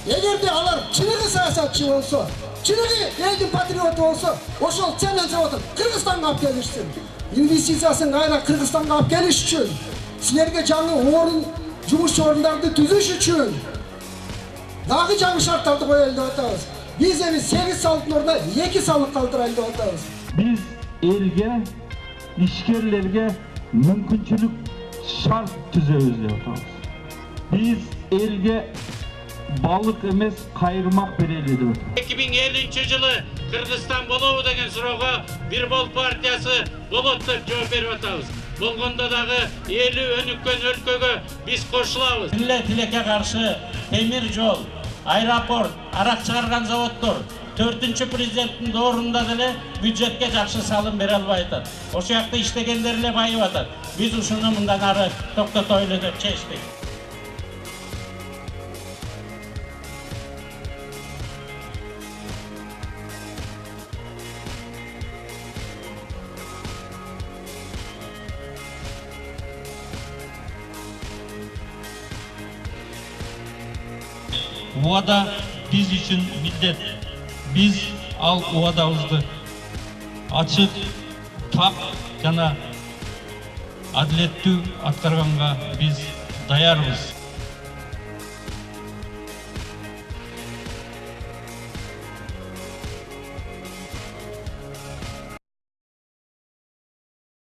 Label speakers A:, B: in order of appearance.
A: Эгерде алар чыныгы саясатчы болсо, чыныгы элдин патриоту болсо, ошол ченен заводун Кыргызстанга алып келишсин. Инвестициясын кайра Кыргызстанга алып келиш үчүн, силерге жаңы жумуш орундарды түзүш үчүн дагы жаңы шарттарды коелу деп атабыз. Биз эми 8 салыктын ордуна 2 салык калтырайлы деп атабыз.
B: Биз элге, ишкерлерге мүмкүнчүлүк шарт түзөбүз деп атабыз. Биз элге балык эмес кайырмак берели деп атабыз.
C: 2050 жылы Кыргызстан болобу деген суроого Бир Бол партиясы болот деп жооп берип атабыз. Болгондо дагы эли өнүккөн өлкөгө биз кошулабыз. Милlet тилекке каршы темир жол, аэропорт, арак чыгарган заводдор 4-чү президенттин доорунда деле бюджетке жакшы салым бере албай атат. Ошол жакта иштегендер эле байып атат. Биз ушуну мындан ары токтотойлу деп чечтик.
D: Убада биз үчүн милдет. Биз ал убадабызды ачык, так жана адилеттүү аткарганга биз даярбыз.